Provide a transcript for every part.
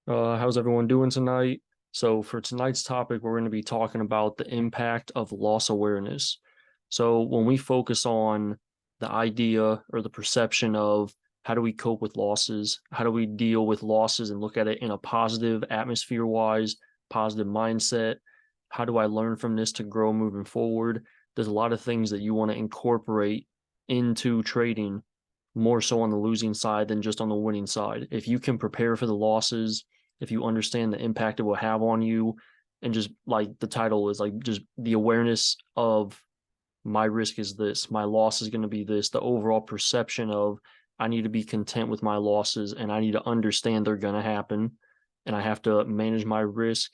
How's everyone doing tonight? So, for tonight's topic, we're going to be talking about the impact of loss awareness. So, when we focus on the idea or the perception of how do we cope with losses, how do we deal with losses and look at it in a positive atmosphere wise, positive mindset, how do I learn from this to grow moving forward? There's a lot of things that you want to incorporate into trading more so on the losing side than just on the winning side. If you can prepare for the losses, if you understand the impact it will have on you, and just like the title is like just the awareness of my risk is this, my loss is going to be this, the overall perception of I need to be content with my losses and I need to understand they're going to happen and I have to manage my risk,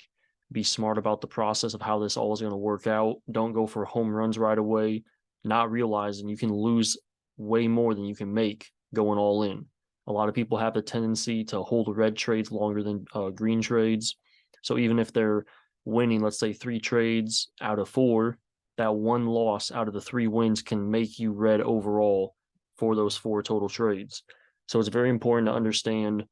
be smart about the process of how this all is going to work out. Don't go for home runs right away, not realizing you can lose way more than you can make going all in. A lot of people have the tendency to hold red trades longer than green trades. So even if they're winning, let's say 3 trades out of 4, that one loss out of the 3 wins can make you red overall for those 4 total trades. So it's very important to understand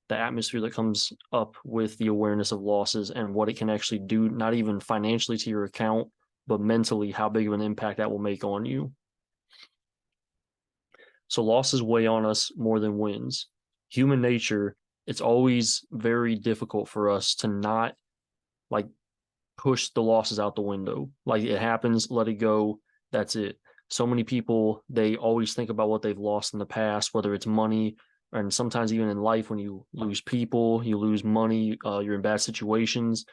the atmosphere that comes up with the awareness of losses and what it can actually do, not even financially to your account, but mentally, how big of an impact that will make on you. So losses weigh on us more than wins. Human nature, it's always very difficult for us to not like push the losses out the window. Like it happens, let it go. That's it. So many people, they always think about what they've lost in the past, whether it's money and sometimes even in life when you lose people, you lose money, you're in bad situations.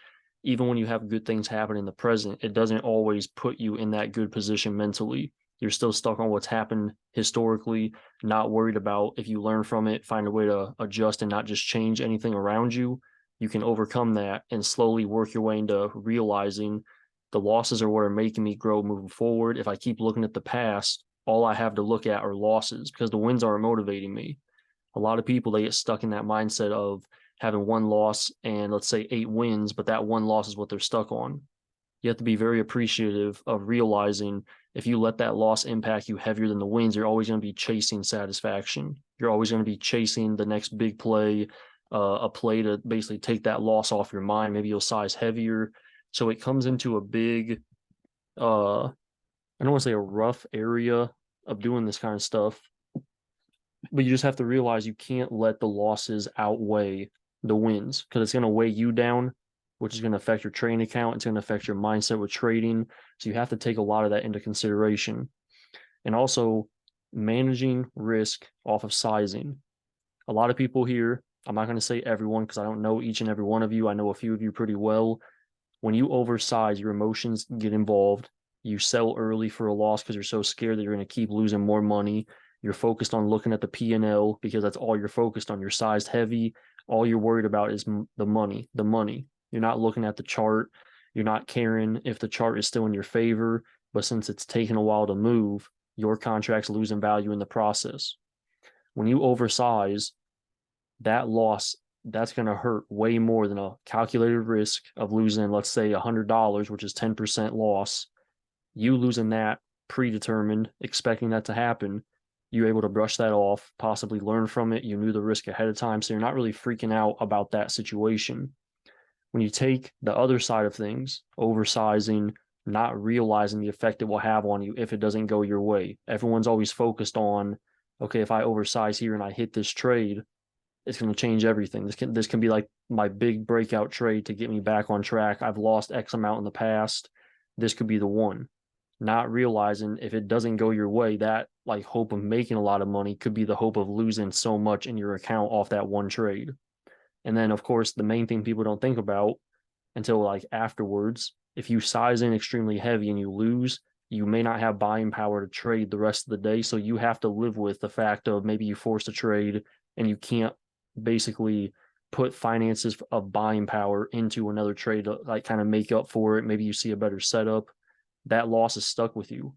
Even when you have good things happen in the present, it doesn't always put you in that good position mentally. You're still stuck on what's happened historically, not worried about if you learn from it, find a way to adjust and not just change anything around you. You can overcome that and slowly work your way into realizing the losses are what are making me grow moving forward. If I keep looking at the past, all I have to look at are losses because the wins aren't motivating me. A lot of people, they get stuck in that mindset of having one loss and let's say 8 wins, but that one loss is what they're stuck on. You have to be very appreciative of realizing if you let that loss impact you heavier than the wins, you're always going to be chasing satisfaction. You're always going to be chasing the next big play, a play to basically take that loss off your mind. Maybe you'll size heavier. So it comes into a big, I don't want to say a rough area of doing this kind of stuff, but you just have to realize you can't let the losses outweigh the wins because it's going to weigh you down, which is going to affect your trading account. It's going to affect your mindset with trading. So you have to take a lot of that into consideration. And also managing risk off of sizing. A lot of people here, I'm not going to say everyone because I don't know each and every one of you. I know a few of you pretty well. When you oversize, your emotions get involved. You sell early for a loss because you're so scared that you're going to keep losing more money. You're focused on looking at the P&L because that's all you're focused on. You're sized heavy. All you're worried about is the money, the money. You're not looking at the chart. You're not caring if the chart is still in your favor. But since it's taken a while to move, your contract's losing value in the process. When you oversize, that loss, that's going to hurt way more than a calculated risk of losing, let's say, $100, which is 10% loss. You losing that predetermined, expecting that to happen, you're able to brush that off, possibly learn from it. You knew the risk ahead of time, so you're not really freaking out about that situation. When you take the other side of things, oversizing, not realizing the effect it will have on you if it doesn't go your way. Everyone's always focused on, okay, if I oversize here and I hit this trade, it's going to change everything. This can be like my big breakout trade to get me back on track. I've lost X amount in the past. This could be the one. Not realizing if it doesn't go your way, that like hope of making a lot of money could be the hope of losing so much in your account off that one trade. And then of course the main thing people don't think about until like afterwards, if you size in extremely heavy and you lose, you may not have buying power to trade the rest of the day. So you have to live with the fact of maybe you forced a trade and you can't basically put finances of buying power into another trade to like kind of make up for it. Maybe you see a better setup. That loss is stuck with you.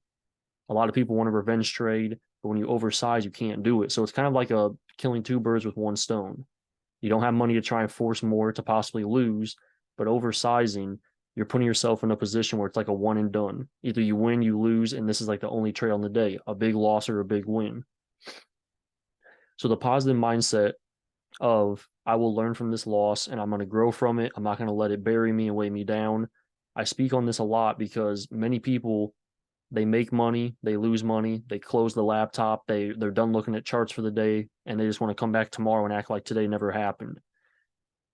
A lot of people want a revenge trade, but when you oversize, you can't do it. So it's kind of like a killing 2 birds with one stone. You don't have money to try and force more to possibly lose, but oversizing, you're putting yourself in a position where it's like a one and done. Either you win, you lose, and this is like the only trade on the day, a big loss or a big win. So the positive mindset of I will learn from this loss and I'm going to grow from it. I'm not going to let it bury me and weigh me down. I speak on this a lot because many people, they make money, they lose money, they close the laptop, they're done looking at charts for the day, and they just want to come back tomorrow and act like today never happened.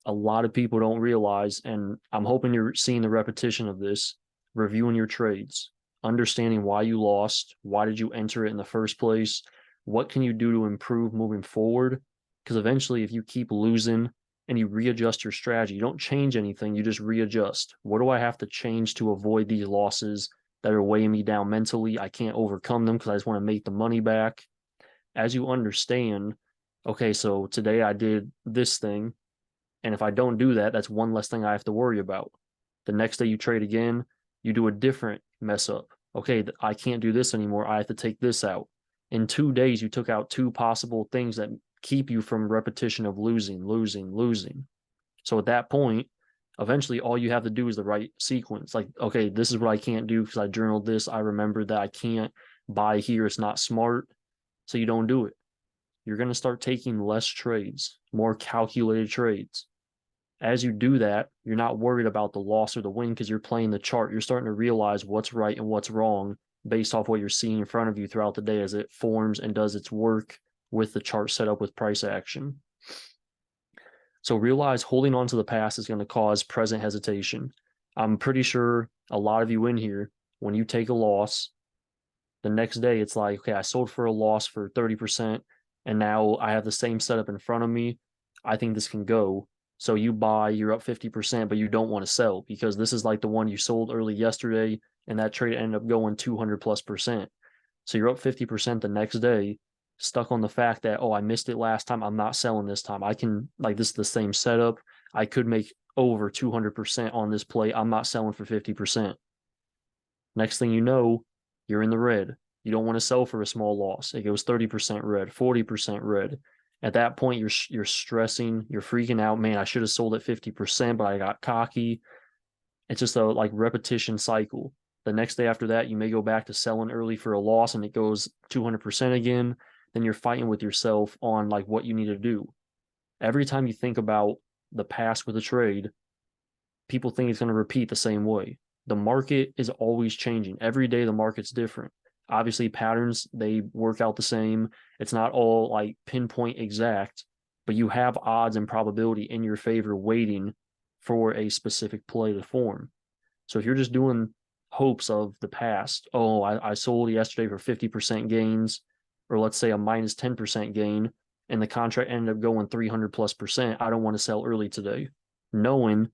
A lot of people don't realize, and I'm hoping you're seeing the repetition of this, reviewing your trades, understanding why you lost, why did you enter it in the first place, what can you do to improve moving forward? Because eventually, if you keep losing and you readjust your strategy, you don't change anything, you just readjust. What do I have to change to avoid these losses that are weighing me down mentally? I can't overcome them because I just want to make the money back. As you understand, okay, so today I did this thing, and if I don't do that, that's one less thing I have to worry about. The next day you trade again, you do a different mess up. Okay, I can't do this anymore. I have to take this out. In 2 days, you took out two possible things that keep you from repetition of losing, losing, losing. So at that point, eventually all you have to do is the right sequence. Like, okay, this is what I can't do because I journaled this. I remember that I can't buy here. It's not smart. So you don't do it. You're going to start taking less trades, more calculated trades. As you do that, you're not worried about the loss or the win because you're playing the chart. You're starting to realize what's right and what's wrong based off what you're seeing in front of you throughout the day as it forms and does its work with the chart set up with price action. So realize holding on to the past is going to cause present hesitation. I'm pretty sure a lot of you in here, when you take a loss, the next day it's like, okay, I sold for a loss for 30%, and now I have the same setup in front of me. I think this can go. So you buy, you're up 50%, but you don't want to sell because this is like the one you sold early yesterday, and that trade ended up going 200+%. So you're up 50% the next day, stuck on the fact that, oh, I missed it last time. I'm not selling this time. I can, like, this is the same setup. I could make over 200% on this play. I'm not selling for 50%. Next thing you know, you're in the red. You don't want to sell for a small loss. It goes 30% red, 40% red. At that point, you're stressing, you're freaking out. Man, I should have sold at 50%, but I got cocky. It's just a like repetition cycle. The next day after that, you may go back to selling early for a loss and it goes 200% again. Then you're fighting with yourself on like what you need to do. Every time you think about the past with a trade, people think it's going to repeat the same way. The market is always changing. Every day the market's different. Obviously, patterns, they work out the same. It's not all like pinpoint exact, but you have odds and probability in your favor waiting for a specific play to form. So if you're just doing hopes of the past, oh, I sold yesterday for 50% gains, or let's say a minus 10% gain, and the contract ended up going 300+%, I don't want to sell early today. Knowing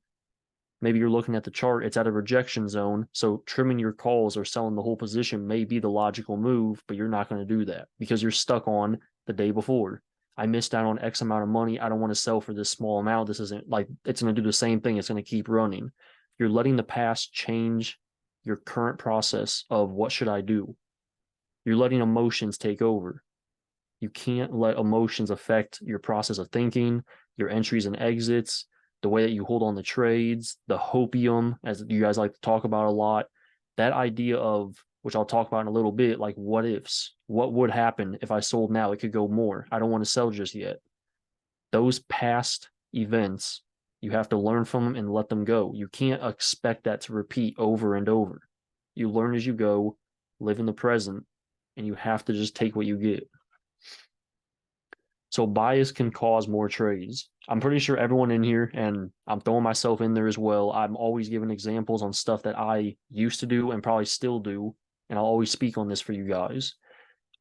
maybe you're looking at the chart, it's at a rejection zone. So trimming your calls or selling the whole position may be the logical move, but you're not going to do that because you're stuck on the day before. I missed out on X amount of money. I don't want to sell for this small amount. This isn't like it's going to do the same thing. It's going to keep running. You're letting the past change your current process of what should I do. You're letting emotions take over. You can't let emotions affect your process of thinking, your entries and exits, the way that you hold on the trades, the hopium, as you guys like to talk about a lot. That idea of, which I'll talk about in a little bit, like what ifs. What would happen if I sold now? It could go more. I don't want to sell just yet. Those past events, you have to learn from them and let them go. You can't expect that to repeat over and over. You learn as you go, live in the present, and you have to just take what you get. So bias can cause more trades. I'm pretty sure everyone in here, and I'm throwing myself in there as well, I'm always giving examples on stuff that I used to do and probably still do, and I'll always speak on this for you guys.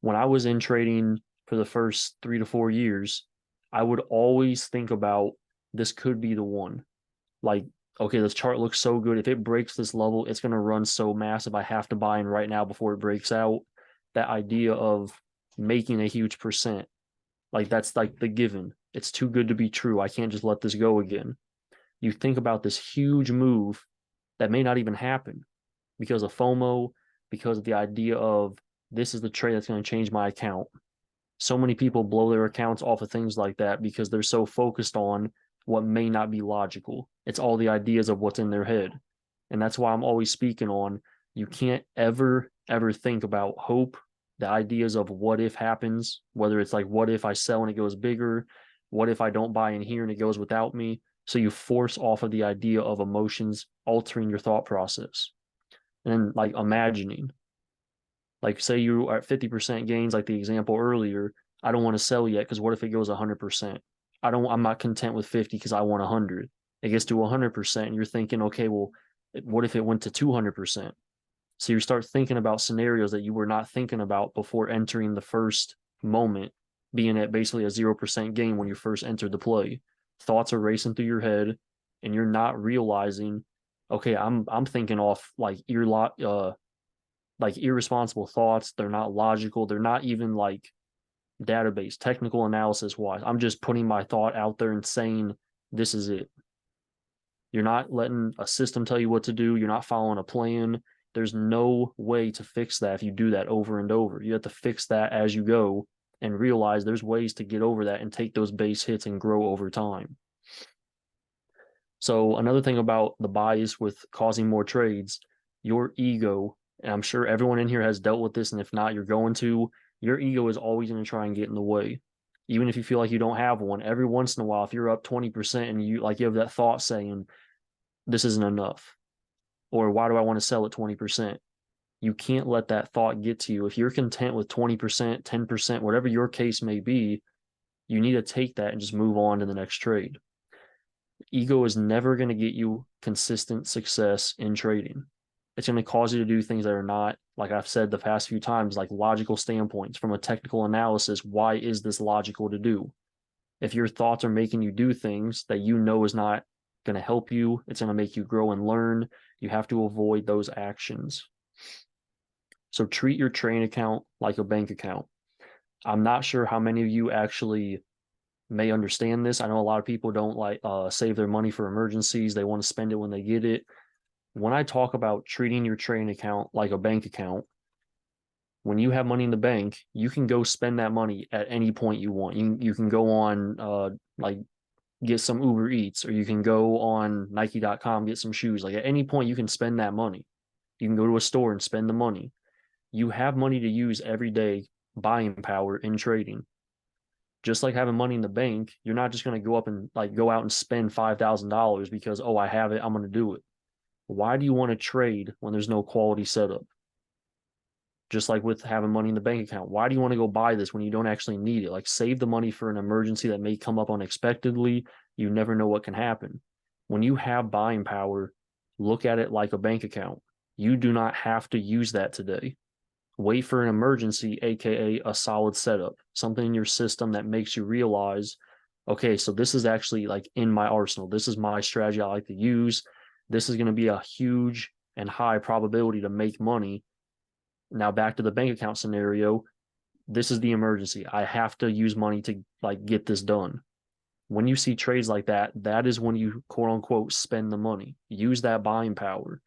When I was in trading for the first 3 to 4 years, I would always think about this could be the one. Like, okay, this chart looks so good. If it breaks this level, it's going to run so massive. I have to buy in right now before it breaks out. That idea of making a huge percent, like that's like the given. It's too good to be true. I can't just let this go again. You think about this huge move that may not even happen because of FOMO, because of the idea of this is the trade that's going to change my account. So many people blow their accounts off of things like that because they're so focused on what may not be logical. It's all the ideas of what's in their head. And that's why I'm always speaking on you can't ever think about hope, the ideas of what if happens, whether it's like what if I sell and it goes bigger, What if I don't buy in here and it goes without me? So you force off of the idea of emotions altering your thought process. And then like imagining, like say you are at 50% gains, like the example earlier, I don't want to sell yet because what if it goes 100%? I'm not content with 50 because I want 100. It gets to 100% and you're thinking, okay, well, what if it went to 200%? So you start thinking about scenarios that you were not thinking about before entering the first moment, being at basically a 0% gain when you first entered the play. Thoughts are racing through your head, and you're not realizing, okay, I'm thinking off like irresponsible thoughts. They're not logical. They're not even like database technical analysis wise. I'm just putting my thought out there and saying this is it. You're not letting a system tell you what to do. You're not following a plan. There's no way to fix that if you do that over and over. You have to fix that as you go and realize there's ways to get over that and take those base hits and grow over time. So another thing about the bias with causing more trades, your ego, and I'm sure everyone in here has dealt with this, and if not, you're going to, your ego is always going to try and get in the way. Even if you feel like you don't have one, every once in a while, if you're up 20% and you have that thought saying, this isn't enough, or why do I want to sell at 20%? You can't let that thought get to you. If you're content with 20%, 10%, whatever your case may be, you need to take that and just move on to the next trade. Ego is never going to get you consistent success in trading. It's going to cause you to do things that are not, like I've said the past few times, like logical standpoints from a technical analysis. Why is this logical to do? If your thoughts are making you do things that you know is not going to help you, it's going to make you grow and learn. You have to avoid those actions. So treat your trading account like a bank account. I'm not sure how many of you actually may understand this. I know a lot of people don't like save their money for emergencies. They want to spend it when they get it. When I talk about treating your trading account like a bank account, when you have money in the bank, you can go spend that money at any point you want. You can go on like get some Uber Eats, or you can go on Nike.com, get some shoes. Like at any point you can spend that money. You can go to a store and spend the money. You have money to use every day, buying power in trading. Just like having money in the bank, you're not just going to go up and like go out and spend $5,000 because, oh, I have it, I'm going to do it. Why do you want to trade when there's no quality setup? Just like with having money in the bank account, why do you want to go buy this when you don't actually need it? Like save the money for an emergency that may come up unexpectedly. You never know what can happen. When you have buying power, look at it like a bank account. You do not have to use that today. Wait for an emergency, aka a solid setup, something in your system that makes you realize, okay, so this is actually like in my arsenal. This is my strategy I like to use. This is going to be a huge and high probability to make money. Now back to the bank account scenario, this is the emergency. I have to use money to like get this done. When you see trades like that, that is when you quote unquote spend the money. Use that buying power.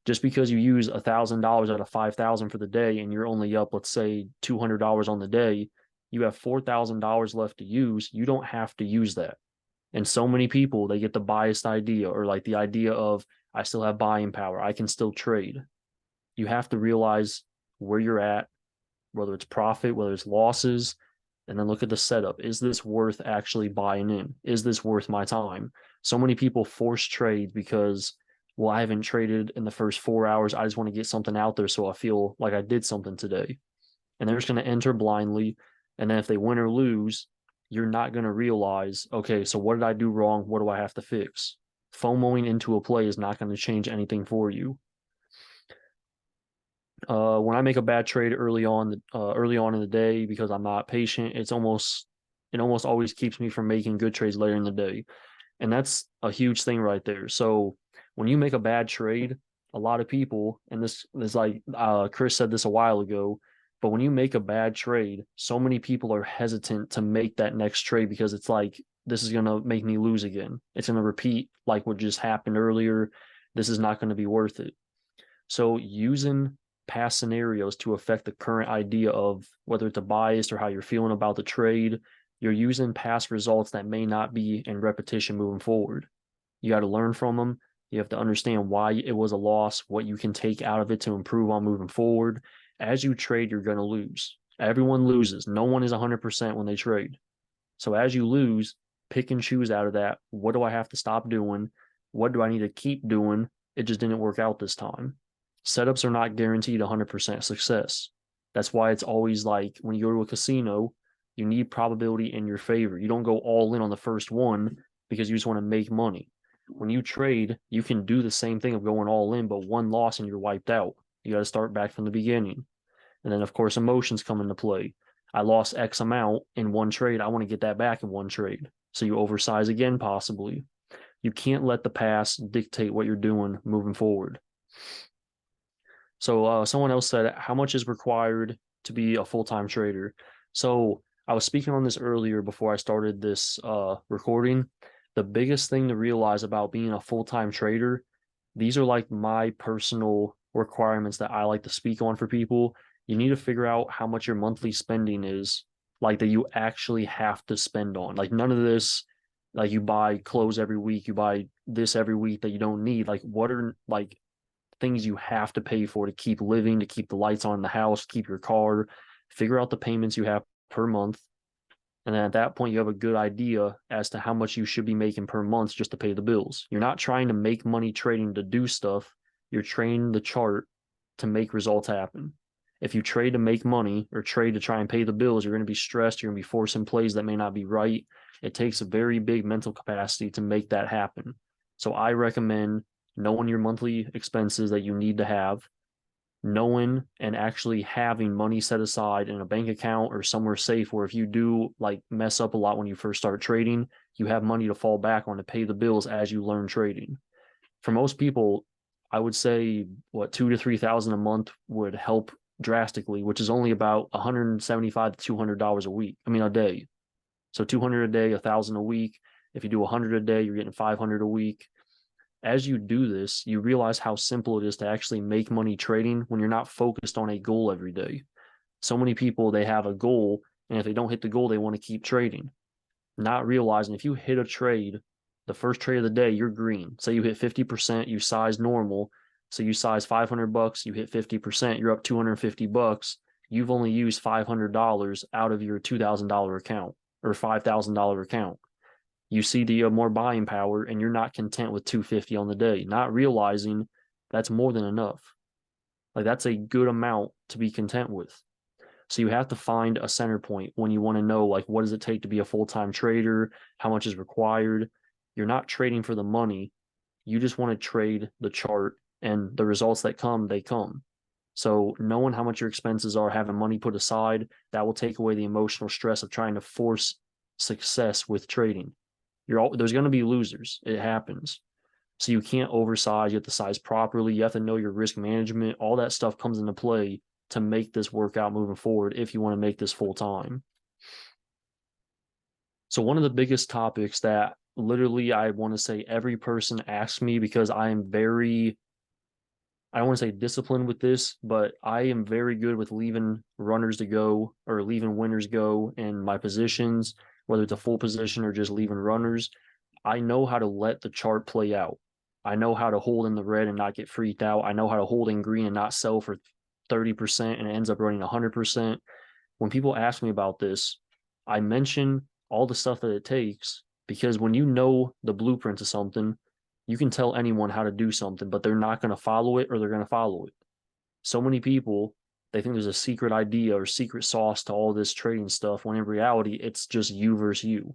Just because you use $1,000 out of 5,000 for the day and you're only up, let's say $200 on the day, you have $4,000 left to use. You don't have to use that. And so many people, they get the biased idea or like the idea of, I still have buying power. I can still trade. You have to realize where you're at, whether it's profit, whether it's losses, and then look at the setup. Is this worth actually buying in? Is this worth my time? So many people force trade because, well, I haven't traded in the first 4 hours. I just want to get something out there so I feel like I did something today. And they're just going to enter blindly. And then if they win or lose, you're not going to realize, okay, so what did I do wrong? What do I have to fix? FOMOing into a play is not going to change anything for you. When I make a bad trade early on in the day because I'm not patient, it almost always keeps me from making good trades later in the day. And that's a huge thing right there. So when you make a bad trade, a lot of people, and this is like Chris said this a while ago, but when you make a bad trade, so many people are hesitant to make that next trade because it's like, this is going to make me lose again. It's going to repeat like what just happened earlier. This is not going to be worth it. So using past scenarios to affect the current idea of whether it's a bias or how you're feeling about the trade, you're using past results that may not be in repetition moving forward. You got to learn from them. You have to understand why it was a loss, what you can take out of it to improve on moving forward. As you trade, you're going to lose. Everyone loses. No one is 100% when they trade. So as you lose, pick and choose out of that. What do I have to stop doing? What do I need to keep doing? It just didn't work out this time. Setups are not guaranteed 100% success. That's why it's always like when you go to a casino, you need probability in your favor. You don't go all in on the first one because you just want to make money. When you trade, you can do the same thing of going all in, but one loss and you're wiped out. You got to start back from the beginning. And then, of course, emotions come into play. I lost X amount in one trade. I want to get that back in one trade. So you oversize again, possibly. You can't let the past dictate what you're doing moving forward. So someone else said, how much is required to be a full-time trader? So I was speaking on this earlier before I started this recording. The biggest thing to realize about being a full-time trader, these are like my personal requirements that I like to speak on for people. You need to figure out how much your monthly spending is, like that you actually have to spend on. Like none of this, like you buy clothes every week, you buy this every week that you don't need. Like what are like things you have to pay for to keep living, to keep the lights on in the house, keep your car, figure out the payments you have per month. And then at that point, you have a good idea as to how much you should be making per month just to pay the bills. You're not trying to make money trading to do stuff. You're trading the chart to make results happen. If you trade to make money or trade to try and pay the bills, you're going to be stressed. You're going to be forcing plays that may not be right. It takes a very big mental capacity to make that happen. So I recommend knowing your monthly expenses that you need to have, knowing and actually having money set aside in a bank account or somewhere safe where if you do like mess up a lot when you first start trading, you have money to fall back on to pay the bills as you learn trading. For most people, I would say what 2 to 3,000 a month would help drastically, which is only about $175 to $200 a week. I mean a day. So 200 a day, 1,000 a week. If you do 100 a day, you're getting 500 a week. As you do this, you realize how simple it is to actually make money trading when you're not focused on a goal every day. So many people, they have a goal, and if they don't hit the goal, they want to keep trading, not realizing if you hit a trade, the first trade of the day, you're green. Say you hit 50%, you size normal. So you size $500, you hit 50%, you're up $250. You've only used $500 out of your $2,000 account or $5,000 account. You see the more buying power and you're not content with 250 on the day, not realizing that's more than enough. Like that's a good amount to be content with. So you have to find a center point when you want to know, like, what does it take to be a full-time trader? How much is required? You're not trading for the money. You just want to trade the chart, and the results that come, they come. So knowing how much your expenses are, having money put aside, that will take away the emotional stress of trying to force success with trading. There's going to be losers. It happens. So you can't oversize. You have to size properly. You have to know your risk management. All that stuff comes into play to make this work out moving forward if you want to make this full time. So one of the biggest topics that literally I want to say every person asks me, because I am very, I don't want to say disciplined with this, but I am very good with leaving runners to go or leaving winners go in my positions, whether it's a full position or just leaving runners. I know how to let the chart play out. I know how to hold in the red and not get freaked out. I know how to hold in green and not sell for 30% and it ends up running 100%. When people ask me about this, I mention all the stuff that it takes, because when you know the blueprint of something, you can tell anyone how to do something, but they're not going to follow it, or they're going to follow it. So many people, they think there's a secret idea or secret sauce to all this trading stuff, when in reality, it's just you versus you.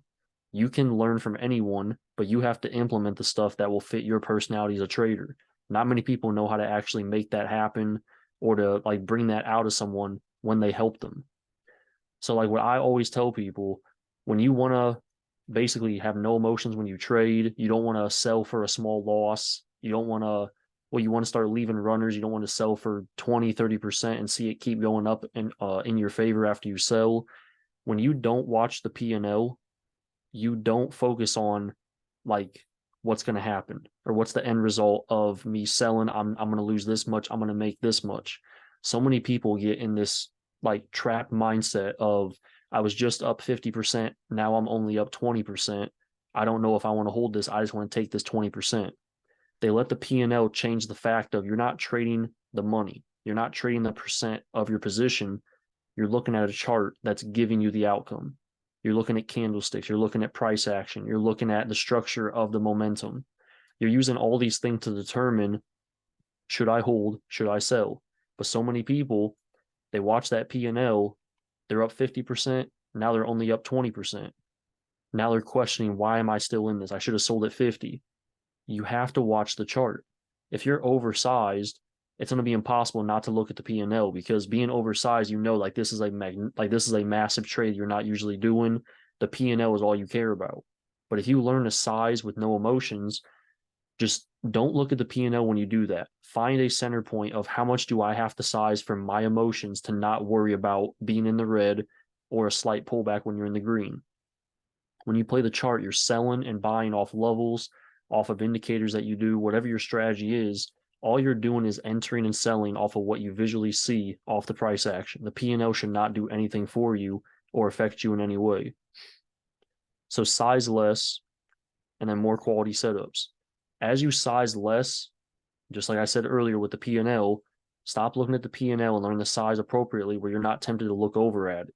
You can learn from anyone, but you have to implement the stuff that will fit your personality as a trader. Not many people know how to actually make that happen or to like bring that out of someone when they help them. So like what I always tell people, when you want to basically have no emotions when you trade, you don't want to sell for a small loss. You don't want to, well, you want to start leaving runners. You don't want to sell for 20, 30% and see it keep going up in your favor after you sell. When you don't watch the P&L, you don't focus on like what's going to happen or what's the end result of me selling. I'm going to lose this much. I'm going to make this much. So many people get in this like trap mindset of, I was just up 50%. Now I'm only up 20%. I don't know if I want to hold this. I just want to take this 20%. They let the P&L change the fact of, you're not trading the money. You're not trading the percent of your position. You're looking at a chart that's giving you the outcome. You're looking at candlesticks. You're looking at price action. You're looking at the structure of the momentum. You're using all these things to determine, should I hold? Should I sell? But so many people, they watch that P&L, they're up 50%. Now they're only up 20%. Now they're questioning, why am I still in this? I should have sold at 50. You have to watch the chart. If you're oversized, it's going to be impossible not to look at the P&L, because being oversized, like this is a massive trade you're not usually doing. The P&L is all you care about. But if you learn to size with no emotions, just don't look at the P&L when you do that. Find a center point of how much do I have to size for my emotions to not worry about being in the red or a slight pullback when you're in the green. When you play the chart, you're selling and buying off levels, off of indicators that you do, whatever your strategy is. All you're doing is entering and selling off of what you visually see off the price action. The P&L should not do anything for you or affect you in any way. So size less and then more quality setups. As you size less, just like I said earlier with the P&L, stop looking at the P&L and learn to size appropriately where you're not tempted to look over at it.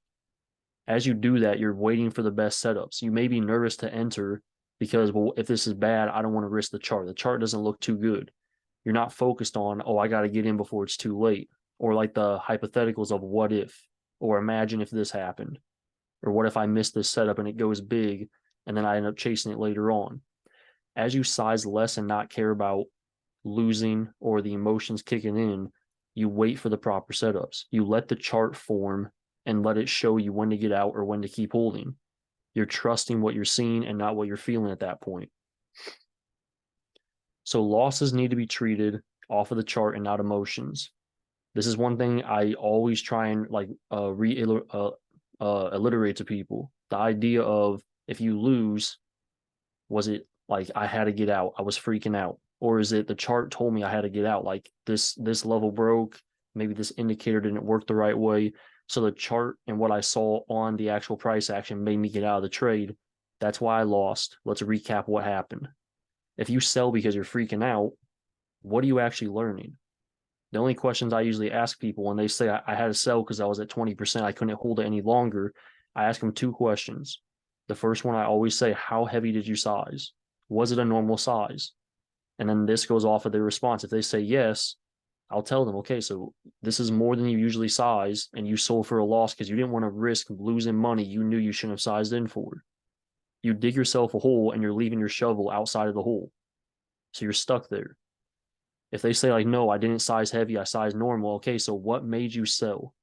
As you do that, you're waiting for the best setups. You may be nervous to enter because, well, if this is bad, I don't want to risk the chart. The chart doesn't look too good. You're not focused on, oh, I got to get in before it's too late. Or like the hypotheticals of what if, or imagine if this happened, or what if I miss this setup and it goes big and then I end up chasing it later on. As you size less and not care about losing or the emotions kicking in, you wait for the proper setups. You let the chart form and let it show you when to get out or when to keep holding. You're trusting what you're seeing and not what you're feeling at that point. So losses need to be treated off of the chart and not emotions. This is one thing I always try and alliterate to people. The idea of, if you lose, was it like I had to get out, I was freaking out? Or is it the chart told me I had to get out? Like this level broke, maybe this indicator didn't work the right way. So the chart and what I saw on the actual price action made me get out of the trade. That's why I lost. Let's recap what happened. If you sell because you're freaking out, what are you actually learning? The only questions I usually ask people when they say I had to sell because I was at 20%, I couldn't hold it any longer, I ask them two questions. The first one, I always say, how heavy did you size? Was it a normal size? And then this goes off of their response. If they say yes, I'll tell them, okay, so this is more than you usually size, and you sold for a loss because you didn't want to risk losing money you knew you shouldn't have sized in for. You dig yourself a hole and you're leaving your shovel outside of the hole. So you're stuck there. If they say, like, no, I didn't size heavy, I sized normal, okay, so what made you sell?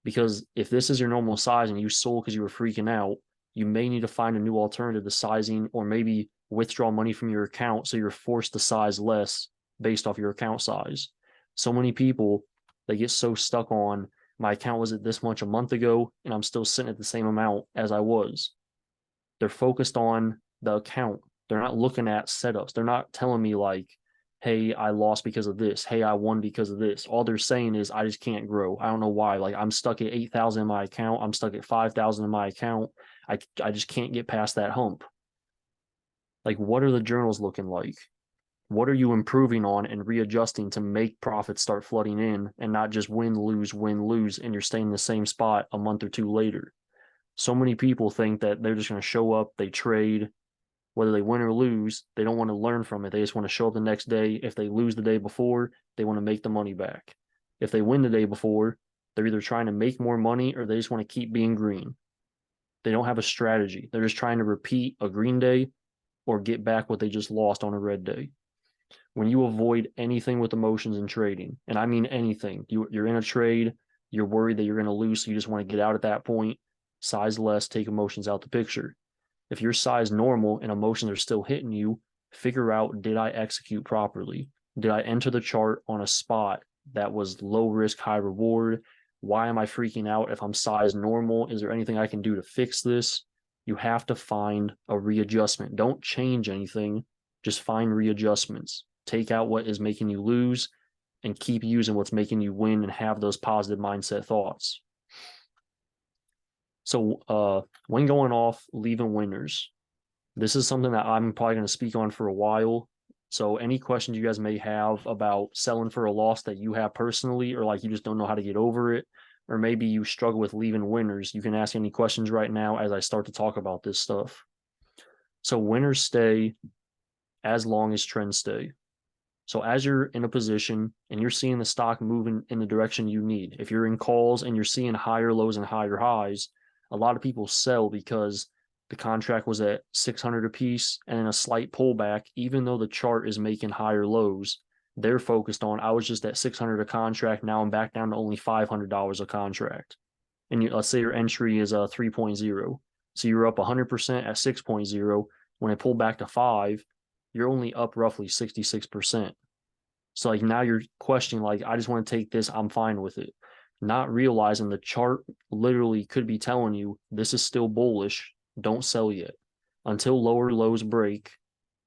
Because if this is your normal size and you sold because you were freaking out, you may need to find a new alternative to sizing, or maybe withdraw money from your account so you're forced to size less based off your account size. So many people, they get so stuck on, my account was at this much a month ago and I'm still sitting at the same amount as I was. They're focused on the account. They're not looking at setups. They're not telling me like, hey, I lost because of this. Hey, I won because of this. All they're saying is, I just can't grow. I don't know why. Like, I'm stuck at 8,000 in my account. I'm stuck at 5,000 in my account. I just can't get past that hump. Like, what are the journals looking like? What are you improving on and readjusting to make profits start flooding in, and not just win, lose, and you're staying in the same spot a month or two later? So many people think that they're just going to show up, they trade, whether they win or lose, they don't want to learn from it. They just want to show up the next day. If they lose the day before, they want to make the money back. If they win the day before, they're either trying to make more money or they just want to keep being green. They don't have a strategy. They're just trying to repeat a green day or get back what they just lost on a red day. When you avoid anything with emotions in trading, and I mean anything, you're in a trade, you're worried that you're going to lose, so you just want to get out at that point, size less, take emotions out the picture. If you're size normal and emotions are still hitting you, figure out, did I execute properly? Did I enter the chart on a spot that was low risk, high reward? Why am I freaking out if I'm size normal? Is there anything I can do to fix this? You have to find a readjustment. Don't change anything. Just find readjustments. Take out what is making you lose and keep using what's making you win, and have those positive mindset thoughts. So when going off, leaving winners. This is something that I'm probably going to speak on for a while. So any questions you guys may have about selling for a loss that you have personally, or like you just don't know how to get over it, or maybe you struggle with leaving winners, you can ask any questions right now as I start to talk about this stuff. So winners stay as long as trends stay. So as you're in a position and you're seeing the stock moving in the direction you need, if you're in calls and you're seeing higher lows and higher highs, a lot of people sell because the contract was at 600 a piece and a slight pullback, even though the chart is making higher lows. They're focused on, I was just at 600 a contract. Now I'm back down to only $500 a contract. And let's say your entry is a 3.0. So you're up 100% at 6.0. When it pulled back to 5, you're only up roughly 66%. So like now you're questioning, like, I just want to take this, I'm fine with it. Not realizing the chart literally could be telling you this is still bullish. Don't sell yet. Until lower lows break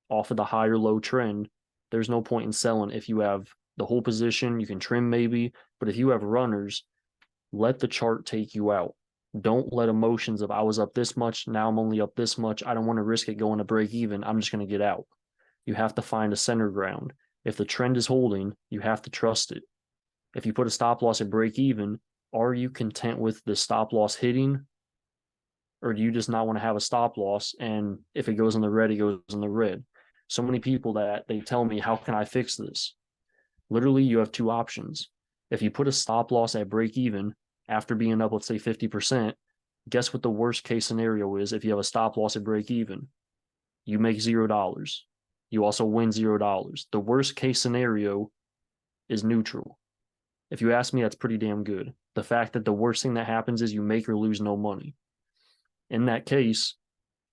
off of the higher low trend, there's no point in selling. If you have the whole position, you can trim maybe, but if you have runners, let the chart take you out. Don't let emotions of I was up this much, now I'm only up this much, I don't want to risk it going to break even, I'm just going to get out. You have to find a center ground. If the trend is holding, you have to trust it. If you put a stop loss at break even, are you content with the stop loss hitting? Or do you just not want to have a stop loss? And if it goes in the red, it goes in the red. So many people that they tell me, how can I fix this? Literally, you have two options. If you put a stop loss at break even after being up, let's say 50%, guess what the worst case scenario is if you have a stop loss at break even? You make $0. You also win $0. The worst case scenario is neutral. If you ask me, that's pretty damn good. The fact that the worst thing that happens is you make or lose no money. In that case,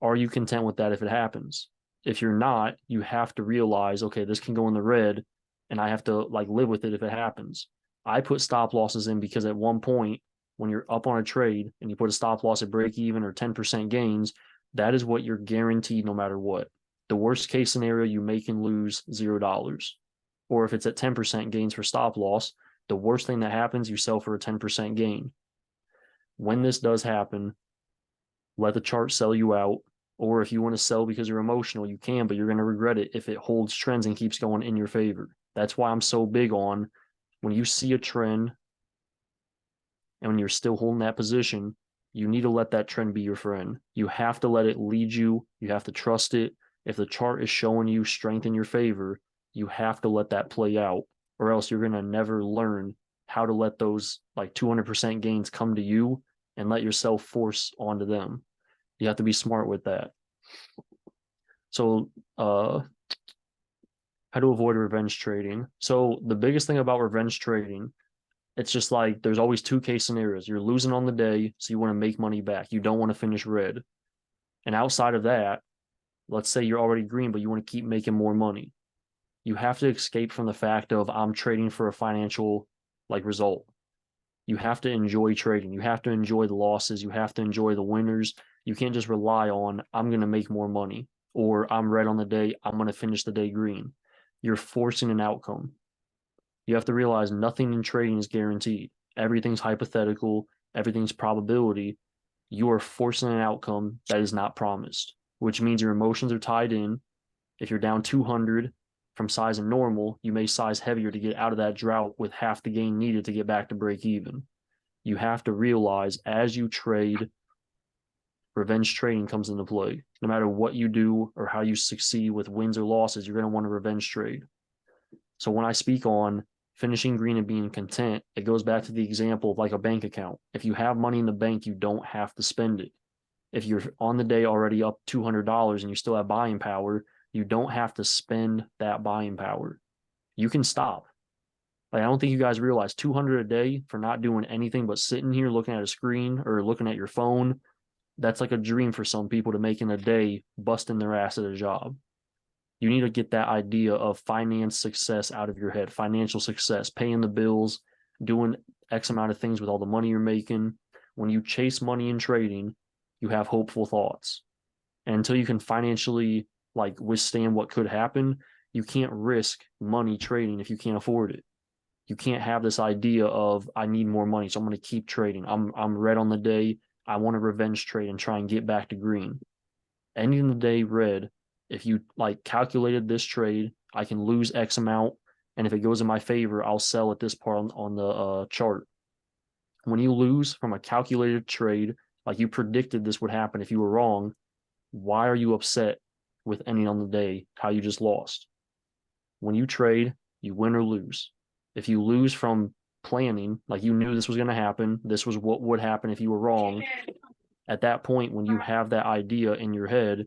are you content with that if it happens? If you're not, you have to realize, okay, this can go in the red and I have to like live with it if it happens. I put stop losses in because at one point, when you're up on a trade and you put a stop loss at break even or 10% gains, that is what you're guaranteed no matter what. The worst case scenario, you make and lose $0. Or if it's at 10% gains for stop loss, the worst thing that happens, you sell for a 10% gain. When this does happen, let the chart sell you out. Or if you want to sell because you're emotional, you can, but you're going to regret it if it holds trends and keeps going in your favor. That's why I'm so big on when you see a trend and when you're still holding that position, you need to let that trend be your friend. You have to let it lead you. You have to trust it. If the chart is showing you strength in your favor, you have to let that play out, or else you're going to never learn how to let those like 200% gains come to you and let yourself force onto them. You have to be smart with that. So, how to avoid revenge trading. So the biggest thing about revenge trading, it's just like there's always two case scenarios. You're losing on the day, so you want to make money back. You don't want to finish red. And outside of that, let's say you're already green, but you want to keep making more money. You have to escape from the fact of I'm trading for a financial like result. You have to enjoy trading. You have to enjoy the losses. You have to enjoy the winners. You can't just rely on I'm going to make more money or I'm red on the day, I'm going to finish the day green. You're forcing an outcome. You have to realize nothing in trading is guaranteed. Everything's hypothetical, everything's probability. You are forcing an outcome that is not promised, which means your emotions are tied in. If you're down 200 from sizing normal, you may size heavier to get out of that drought with half the gain needed to get back to break even. You have to realize as you trade, revenge trading comes into play. No matter what you do or how you succeed with wins or losses, you're going to want to revenge trade. So when I speak on finishing green and being content, it goes back to the example of like a bank account. If you have money in the bank, you don't have to spend it. If you're on the day already up $200 and you still have buying power, you don't have to spend that buying power. You can stop. Like, I don't think you guys realize 200 a day for not doing anything but sitting here looking at a screen or looking at your phone. That's like a dream for some people to make in a day, busting their ass at a job. You need to get that idea of finance success out of your head, financial success, paying the bills, doing X amount of things with all the money you're making. When you chase money in trading, you have hopeful thoughts. And until you can financially like withstand what could happen, you can't risk money trading if you can't afford it. You can't have this idea of I need more money, so I'm going to keep trading. I'm red on the day. I want to revenge trade and try and get back to green. Ending the day red, if you like calculated this trade, I can lose X amount, and if it goes in my favor, I'll sell at this part on the chart. When you lose from a calculated trade, like you predicted this would happen if you were wrong, why are you upset with ending on the day how you just lost? When you trade, you win or lose. If you lose from planning, like you knew this was going to happen, this was what would happen if you were wrong. At that point, when you have that idea in your head,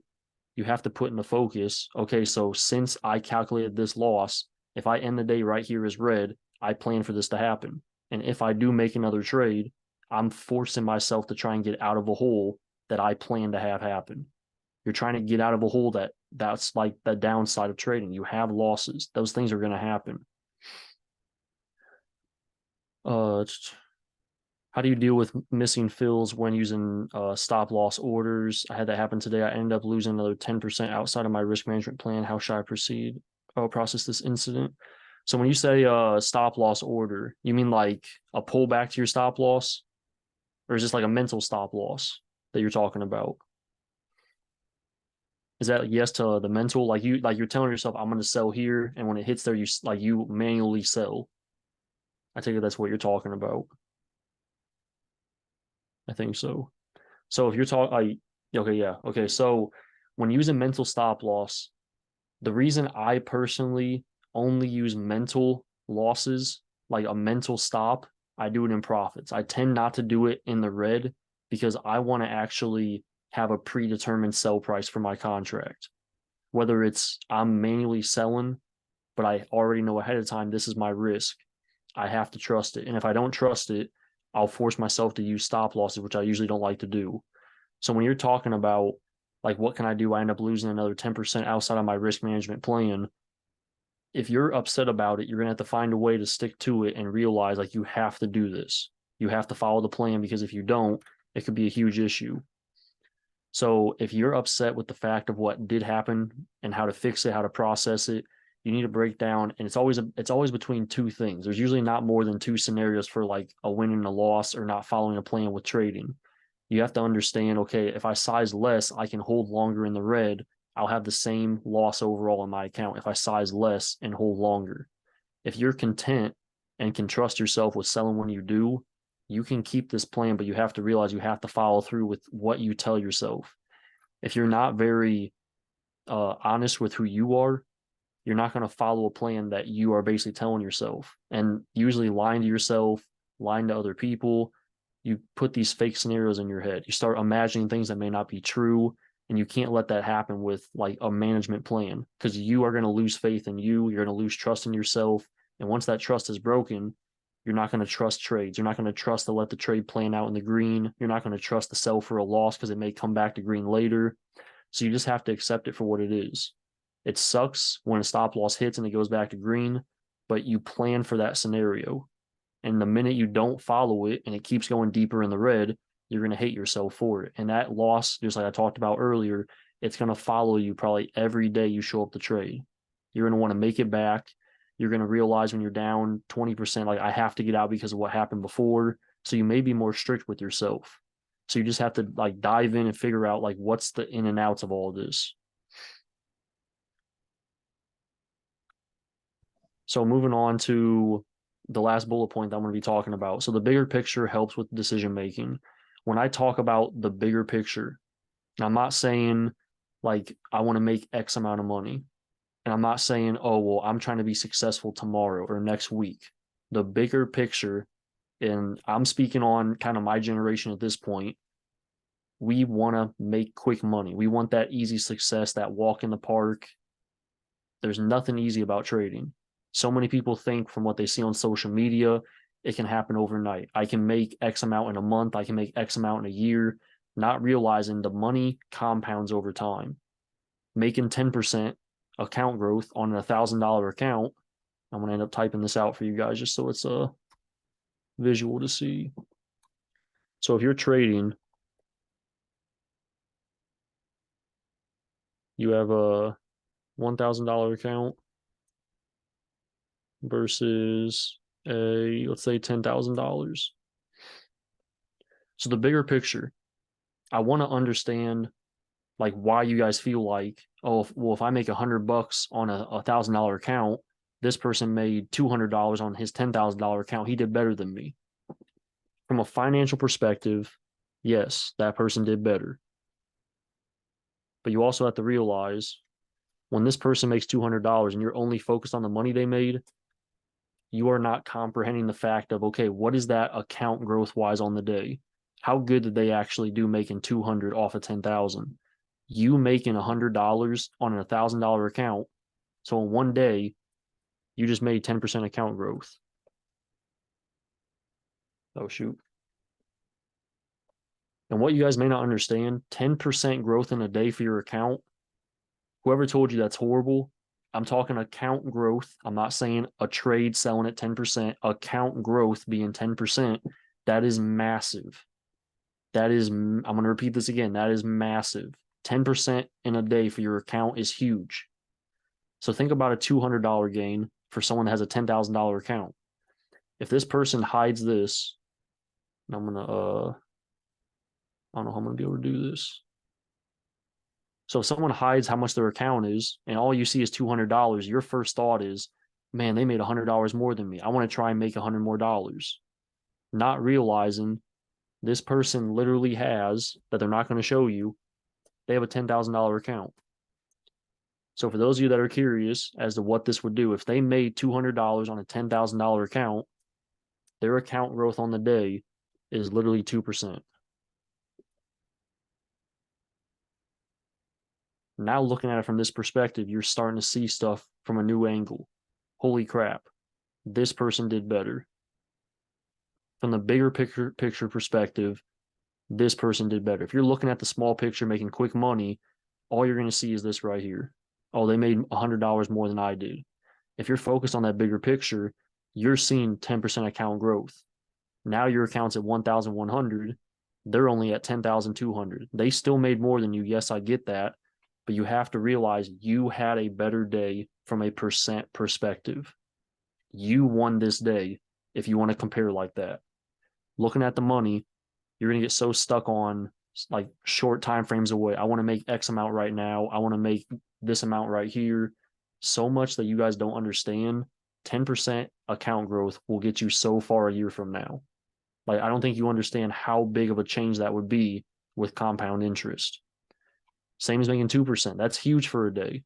you have to put into focus, okay, so since I calculated this loss, if I end the day right here as red, I plan for this to happen. And if I do make another trade, I'm forcing myself to try and get out of a hole that I plan to have happen. You're trying to get out of a hole that's like the downside of trading. You have losses. Those things are going to happen. How do you deal with missing fills when using stop loss orders? I had that happen today. I ended up losing another 10% outside of my risk management plan. How should I proceed? I'll process this incident. So when you say stop loss order, you mean like a pullback to your stop loss? Or is this like a mental stop loss that you're talking about? Is that yes to the mental? Like you're telling yourself, I'm going to sell here, and when it hits there, you manually sell. I take it that's what you're talking about. I think so. So if you're talking, okay, yeah, okay. So when using mental stop loss, the reason I personally only use mental losses, like a mental stop, I do it in profits. I tend not to do it in the red because I want to actually have a predetermined sell price for my contract. Whether it's I'm manually selling, but I already know ahead of time this is my risk. I have to trust it. And if I don't trust it, I'll force myself to use stop losses, which I usually don't like to do. So when you're talking about like what can I do? I end up losing another 10% outside of my risk management plan. If you're upset about it, you're gonna have to find a way to stick to it and realize like you have to do this. You have to follow the plan because if you don't, it could be a huge issue. So if you're upset with the fact of what did happen and how to fix it, how to process it, you need to break down. And it's always between two things. There's usually not more than two scenarios for like a win and a loss or not following a plan with trading. You have to understand, okay, if I size less, I can hold longer in the red. I'll have the same loss overall in my account if I size less and hold longer. If you're content and can trust yourself with selling when you do, you can keep this plan, but you have to realize you have to follow through with what you tell yourself. If you're not very honest with who you are, you're not going to follow a plan that you are basically telling yourself. And usually lying to yourself, lying to other people, you put these fake scenarios in your head. You start imagining things that may not be true, and you can't let that happen with like a management plan because you are going to lose faith in you. You're going to lose trust in yourself. And once that trust is broken, you're not going to trust trades. You're not going to trust to let the trade plan out in the green. You're not going to trust to sell for a loss because it may come back to green later. So you just have to accept it for what it is. It sucks when a stop loss hits and it goes back to green, but you plan for that scenario. And the minute you don't follow it and it keeps going deeper in the red, you're going to hate yourself for it. And that loss, just like I talked about earlier, it's going to follow you probably every day you show up to trade. You're going to want to make it back. You're going to realize when you're down 20%, like I have to get out because of what happened before. So you may be more strict with yourself. So you just have to like dive in and figure out like what's the in and outs of all of this. So moving on to the last bullet point that I'm going to be talking about. So the bigger picture helps with decision making. When I talk about the bigger picture, I'm not saying like I want to make X amount of money. And I'm not saying, oh, well, I'm trying to be successful tomorrow or next week. The bigger picture, and I'm speaking on kind of my generation at this point, we want to make quick money. We want that easy success, that walk in the park. There's nothing easy about trading. So many people think from what they see on social media, it can happen overnight. I can make X amount in a month. I can make X amount in a year, not realizing the money compounds over time. Making 10% account growth on a $1,000 account. I'm going to end up typing this out for you guys just so it's a visual to see. So if you're trading, you have a $1,000 account versus let's say $10,000. So the bigger picture, I want to understand like why you guys feel like, oh, if I make $100 on a $1,000 account, this person made $200 on his $10,000 account. He did better than me. From a financial perspective, yes, that person did better. But you also have to realize when this person makes $200 and you're only focused on the money they made, you are not comprehending the fact of, okay, what is that account growth wise on the day? How good did they actually do making 200 off of 10,000? You making $100 on a $1,000 account. So in one day, you just made 10% account growth. Oh, shoot. And what you guys may not understand, 10% growth in a day for your account, whoever told you that's horrible, I'm talking account growth. I'm not saying a trade selling at 10%, account growth being 10%. That is massive. I'm going to repeat this again. That is massive. 10% in a day for your account is huge. So think about a $200 gain for someone that has a $10,000 account. If this person hides this, I'm going to, I don't know how I'm going to be able to do this. So if someone hides how much their account is and all you see is $200, your first thought is, man, they made $100 more than me. I want to try and make $100 more dollars. Not realizing this person literally has, that they're not going to show you, they have a $10,000 account. So for those of you that are curious as to what this would do, if they made $200 on a $10,000 account, their account growth on the day is literally 2%. Now looking at it from this perspective, you're starting to see stuff from a new angle. Holy crap, this person did better. From the bigger picture perspective, this person did better. If you're looking at the small picture making quick money, all you're going to see is this right here. Oh, they made $100 more than I did. If you're focused on that bigger picture, you're seeing 10% account growth. Now your account's at 1,100. They're only at 10,200. They still made more than you. Yes, I get that. But you have to realize you had a better day from a percent perspective. You won this day if you want to compare like that. Looking at the money, you're going to get so stuck on like short time frames away. I want to make X amount right now. I want to make this amount right here. So much that you guys don't understand. 10% account growth will get you so far a year from now. Like, I don't think you understand how big of a change that would be with compound interest. Same as making 2%. That's huge for a day.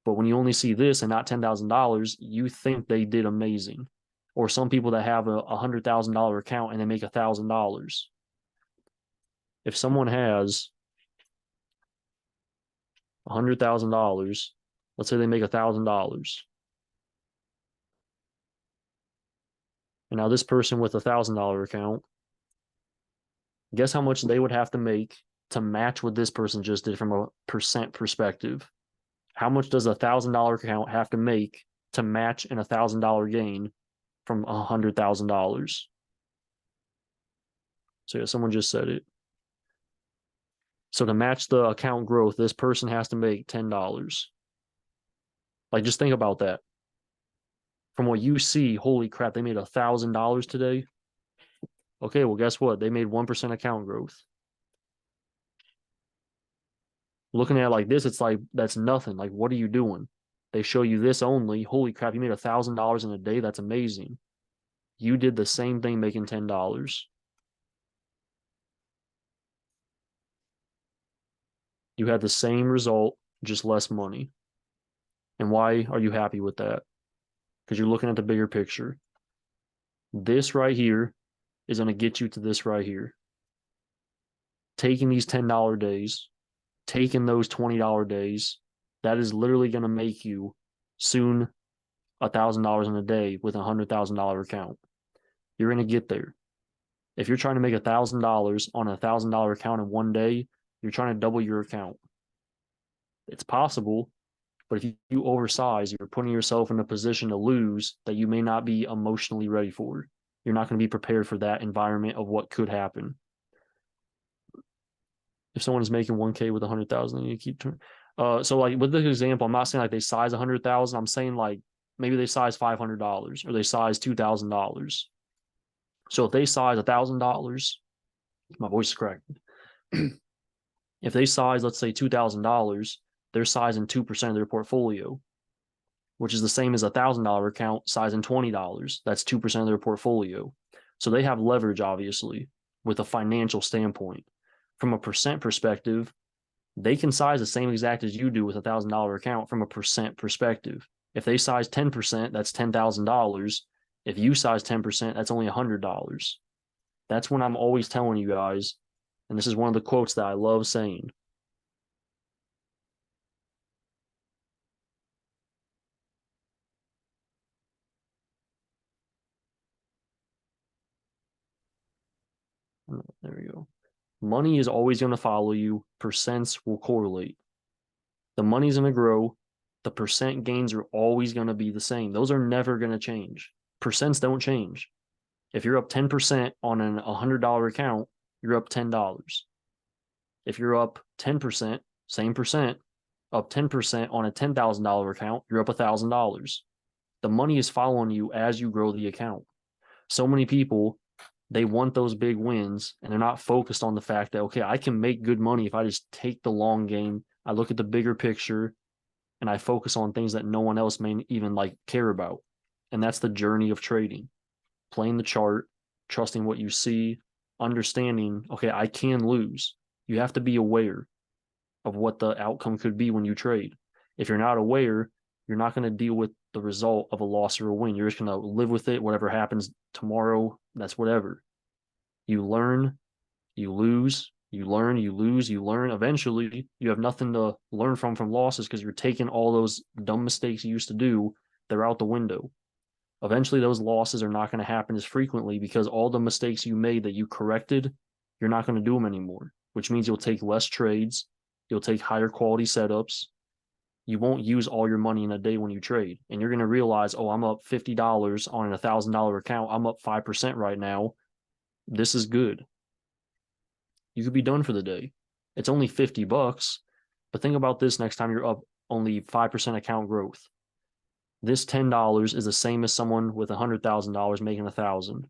But when you only see this and not $10,000, you think they did amazing. Or some people that have a $100,000 account and they make $1,000. If someone has $100,000, let's say they make $1,000. And now this person with $1,000 account, guess how much they would have to make to match what this person just did from a percent perspective? How much does $1,000 account have to make to match an $1,000 gain from $100,000? So yeah, someone just said it. So to match the account growth, this person has to make $10. Like, just think about that. From what you see, holy crap, they made $1,000 today. Okay, well, guess what? They made 1% account growth. Looking at it like this, it's like, that's nothing. Like, what are you doing? They show you this only. Holy crap, you made $1,000 in a day. That's amazing. You did the same thing making $10. You had the same result, just less money. And why are you happy with that? Because you're looking at the bigger picture. This right here is going to get you to this right here. Taking these $10 days, taking those $20 days, that is literally going to make you soon $1,000 in a day with a $100,000 account. You're going to get there. If you're trying to make $1,000 on a $1,000 account in one day, you're trying to double your account. It's possible, but if you oversize, you're putting yourself in a position to lose that you may not be emotionally ready for. You're not going to be prepared for that environment of what could happen. If someone is making 1K with 100,000, you keep turning. So like with this example, I'm not saying like they size 100,000. I'm saying like maybe they size $500 or they size $2,000. So if they size $1,000, my voice is cracked. If they size, let's say $2,000, they're sizing 2% of their portfolio, which is the same as $1,000 account sizing $20. That's 2% of their portfolio. So they have leverage, obviously, with a financial standpoint. From a percent perspective, they can size the same exact as you do with $1,000 account from a percent perspective. If they size 10%, that's $10,000. If you size 10%, that's only $100. That's when I'm always telling you guys, and this is one of the quotes that I love saying. There we go. Money is always going to follow you. Percents will correlate. The money's going to grow. The percent gains are always going to be the same. Those are never going to change. Percents don't change. If you're up 10% on an $100 account, you're up $10. If you're up 10%, same percent, up 10% on a $10,000 account, you're up $1,000. The money is following you as you grow the account. So many people, they want those big wins and they're not focused on the fact that, okay, I can make good money if I just take the long game. I look at the bigger picture and I focus on things that no one else may even like care about. And that's the journey of trading, playing the chart, trusting what you see, understanding, okay, I can lose. You have to be aware of what the outcome could be when you trade. If you're not aware, you're not going to deal with the result of a loss or a win. You're just going to live with it. Whatever happens tomorrow, that's whatever. You learn, you lose, you learn, you lose, you learn. Eventually, you have nothing to learn from losses because you're taking all those dumb mistakes you used to do, they're out the window. Eventually, those losses are not going to happen as frequently because all the mistakes you made that you corrected, you're not going to do them anymore, which means you'll take less trades, you'll take higher quality setups. You won't use all your money in a day when you trade. And you're going to realize, oh, I'm up $50 on an $1,000 account. I'm up 5% right now. This is good. You could be done for the day. It's only $50, but think about this next time you're up only 5% account growth. This $10 is the same as someone with $100,000 making $1,000.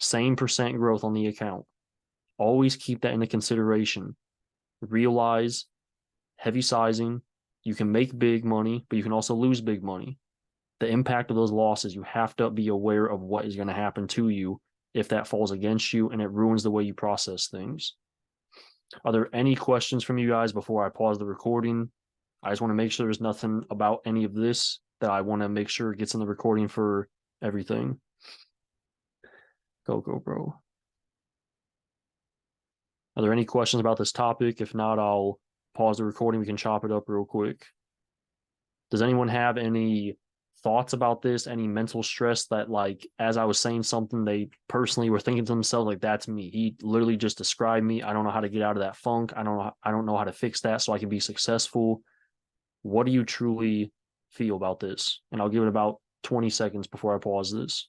Same percent growth on the account. Always keep that into consideration. Realize heavy sizing, you can make big money, but you can also lose big money. The impact of those losses, you have to be aware of what is going to happen to you if that falls against you and it ruins the way you process things. Are there any questions from you guys before I pause the recording? I just want to make sure there's nothing about any of this that I want to make sure gets in the recording for everything. Go, bro. Are there any questions about this topic? If not, I'll pause the recording. We can chop it up real quick. Does anyone have any thoughts about this? Any mental stress that, like, as I was saying something, they personally were thinking to themselves, like, that's me. He literally just described me. I don't know how to get out of that funk. I don't know how to fix that so I can be successful. What do you truly feel about this? And I'll give it about 20 seconds before I pause this.